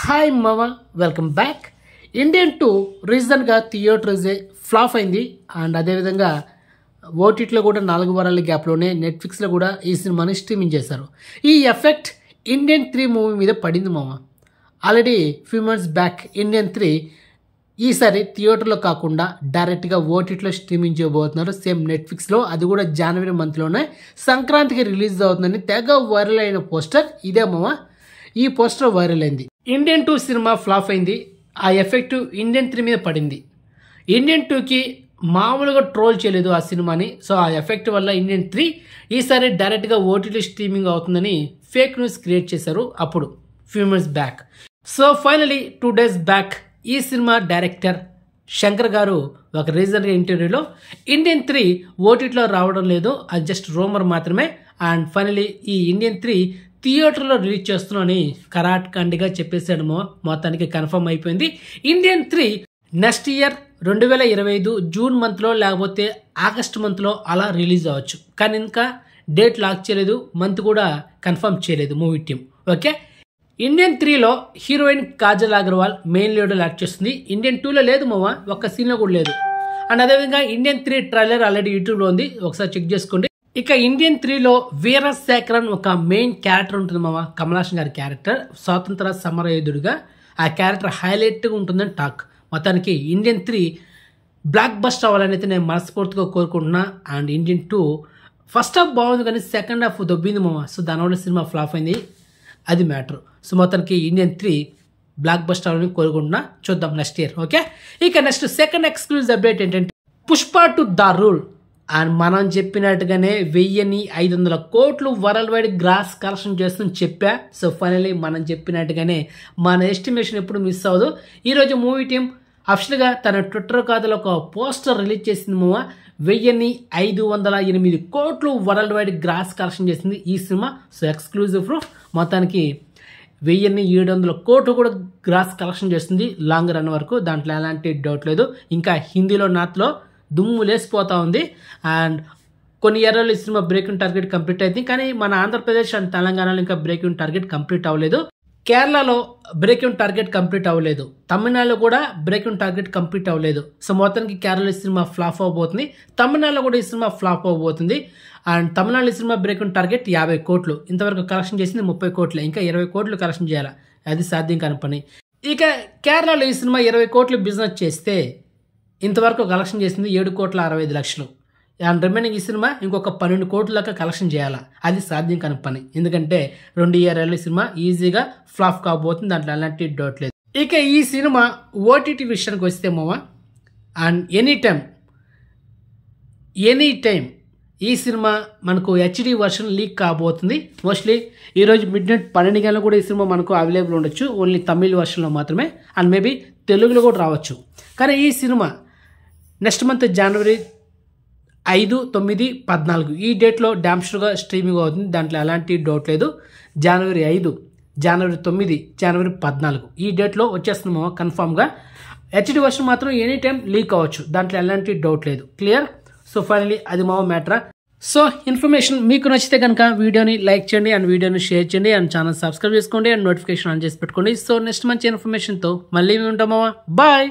Hi మామ, welcome back. Indian 2 రీజన్గా theatres flop అయింది. అండ్ అదేవిధంగా ఓటీటీలో కూడా 4 వారాల గ్యాప్లోనే నెట్ఫ్లిక్స్లో కూడా ఈ సినిమాని స్ట్రీమింగ్ చేశారు. ఈ ఎఫెక్ట్ ఇండియన్ 3 మూవీ మీద పడింది మామ. Already few months back Indian 3 ఈసారి థియేటర్లో కాకుండా డైరెక్ట్గా ఓటీటీలో స్ట్రీమింగ్ చేయబోతున్నారు. సేమ్ నెట్ఫ్లిక్స్లో, అది కూడా జనవరి మంత్లోనే సంక్రాంతికి రిలీజ్ అవుతుందని తెగ వైరల్ అయిన పోస్టర్ ఇదే మామ. ఈ పోస్టర్ వైరల్ అయింది. ఇండియన్ 2 సినిమా ఫ్లాప్ అయింది. ఆ ఎఫెక్ట్ ఇండియన్ 3 మీద పడింది. ఇండియన్ 2కి మామూలుగా ట్రోల్ చేయలేదు ఆ సినిమాని. సో ఆ ఎఫెక్ట్ వల్ల ఇండియన్ 3 ఈసారి డైరెక్ట్గా ఓటీటీ స్ట్రీమింగ్ అవుతుందని ఫేక్ న్యూస్ క్రియేట్ చేశారు అప్పుడు few months back. So finally 2 days back ఈ సినిమా డైరెక్టర్ శంకర్ గారు ఒక రీజనల్ ఇంటర్వ్యూలో ఇండియన్ 3 ఓటీటీలో రావడం లేదు, అది జస్ట్ రూమర్ మాత్రమే, అండ్ ఫైనలీ ఈ ఇండియన్ 3 థియేటర్లో రిలీజ్ చేస్తున్నామని కరాట్కండిగా చెప్పేసాడు. మొత్తానికి కన్ఫర్మ్ అయిపోయింది. ఇండియన్ 3 నెక్స్ట్ ఇయర్ 2025 జూన్ మంత్లో లేకపోతే ఆగస్ట్ మంత్లో అలా రిలీజ్ అవ్వచ్చు. కానీ ఇంకా డేట్ లాక్ చేయలేదు, మంత్ కూడా కన్ఫర్మ్ చేయలేదు మూవీ టీమ్. ఓకే, ఇండియన్ 3లో heroine Kajal Aggarwal main leader act చేస్తుంది. ఇండియన్ 2లో లేదు మామ, ఒక్క సీన్లో కూడా లేదు. అండ్ అదేవిధంగా ఇండియన్ 3 ట్రైలర్ ఆల్రెడీ యూట్యూబ్లో ఉంది, ఒకసారి చెక్ చేసుకోండి. ఇక ఇండియన్ 3లో వీరశేఖరన్ ఒక మెయిన్ క్యారెక్టర్ ఉంటుంది మామ, కమల్ హాసన్ గారి క్యారెక్టర్, స్వాతంత్ర సమరయోధుడిగా. ఆ క్యారెక్టర్ హైలైట్గా ఉంటుందని టాక్. మొత్తానికి ఇండియన్ 3 బ్లాక్ బస్టర్ అవ్వాలని అయితే నేను మనస్ఫూర్తిగా కోరుకుంటున్నా. అండ్ ఇండియన్ 2 ఫస్ట్ హాఫ్ బాగుంది కానీ సెకండ్ హాఫ్ దొబ్బింది మామ. సో దానివల్ల సినిమా ఫ్లాప్ అయింది, అది మ్యాటర్. సో మొత్తానికి ఇండియన్ 3 బ్లాక్ బస్టర్ అవ్వాలని కోరుకుంటున్నా. చూద్దాం నెక్స్ట్ ఇయర్. ఓకే, ఇక నెక్స్ట్ సెకండ్ ఎక్స్క్లూజివ్ అప్డేట్ ఏంటంటే పుష్ప 2 ద రూల్. అండ్ మనం చెప్పినట్టుగానే 1500 కోట్లు వరల్డ్ వైడ్ గ్రాస్ కలెక్షన్ చేస్తుందని చెప్పా. సో ఫైనలీ మనం చెప్పినట్టుగానే మన ఎస్టిమేషన్ ఎప్పుడు మిస్ అవ్వదు. ఈరోజు మూవీ టీం అఫిషియల్గా తన ట్విట్టర్ ఖాతాలో ఒక పోస్టర్ రిలీజ్ చేసింది మామ. 1508 కోట్లు వరల్డ్ వైడ్ గ్రాస్ కలెక్షన్ చేసింది ఈ సినిమా. So exclusive proof. మొత్తానికి 1700 కోట్లు కూడా గ్రాస్ కలెక్షన్ చేస్తుంది లాంగ్ రన్ వరకు, దాంట్లో ఎలాంటి డౌట్ లేదు. ఇంకా హిందీలో నార్త్లో దుమ్ము లేసిపోతా ఉంది. అండ్ కొన్ని ఏరియాలో ఈ సినిమా బ్రేకింగ్ టార్గెట్ కంప్లీట్ అయింది, కానీ మన ఆంధ్రప్రదేశ్ అండ్ తెలంగాణలో ఇంకా బ్రేకింగ్ టార్గెట్ కంప్లీట్ అవ్వలేదు. కేరళలో బ్రేకింగ్ టార్గెట్ కంప్లీట్ అవ్వలేదు, తమిళనాడులో కూడా బ్రేకింగ్ టార్గెట్ కంప్లీట్ అవ్వలేదు. సో మొత్తానికి కేరళ ఈ సినిమా ఫ్లాప్ అవ్వబోతుంది, తమిళనాడులో కూడా ఈ సినిమా ఫ్లాప్ అవ్వబోతుంది. అండ్ తమిళనాడు ఈ సినిమా బ్రేకింగ్ టార్గెట్ 50 కోట్లు, ఇంతవరకు కలెక్షన్ చేసింది 30 కోట్లు, ఇంకా 20 కోట్లు కలెక్షన్ చేయాలి, అది సాధ్యం కాని పని. ఇక కేరళలో ఈ సినిమా 20 కోట్లు బిజినెస్ చేస్తే ఇంతవరకు కలెక్షన్ చేసింది 7,65,00,000. అండ్ రిమైనింగ్ ఈ సినిమా ఇంకొక 12 కోట్ల దాకా కలెక్షన్ చేయాలా, అది సాధ్యం కాని పని. ఎందుకంటే 2 ఇయర్ల సినిమా ఈజీగా ఫ్లాప్ కాబోతుంది, దాంట్లో అలాంటి డౌట్ లేదు. ఇక ఈ సినిమా ఓటీటీ విషయానికి వస్తే మామ, అండ్ ఎనీ టైం ఈ సినిమా మనకు హెచ్డి వర్షన్ లీక్ కాబోతుంది. మోస్ట్లీ ఈరోజు మిడ్నైట్ 12 గంటలకు కూడా ఈ సినిమా మనకు అవైలబుల్ ఉండొచ్చు, ఓన్లీ తమిళ్ వర్షన్లో మాత్రమే. అండ్ మేబీ తెలుగులో కూడా రావచ్చు. కానీ ఈ సినిమా నెక్స్ట్ మంత్ జనవరి 5, 9, 14 ఈ డేట్లో డామ్స్టర్గా స్ట్రీమింగ్ అవుతుంది, దాంట్లో ఎలాంటి డౌట్ లేదు. జనవరి 5, జనవరి 9, జనవరి 14 ఈ డేట్లో వచ్చేస్తున్నామో కన్ఫామ్గా. హెచ్డి వర్షన్ మాత్రం ఎనీ టైం లీక్ అవ్వచ్చు, దాంట్లో ఎలాంటి డౌట్ లేదు. క్లియర్? సో ఫైనలీ అది మా మ్యాటరా. సో ఇన్ఫర్మేషన్ మీకు నచ్చితే కనుక వీడియోని లైక్ చేయండి, అండ్ వీడియోని షేర్ చేయండి, అండ్ ఛానల్ సబ్స్క్రైబ్ చేసుకోండి, అండ్ నోటిఫికేషన్ ఆన్ చేసి పెట్టుకోండి. సో నెక్స్ట్ మంచి ఇన్ఫర్మేషన్తో మళ్ళీ ఉంటామా. బాయ్.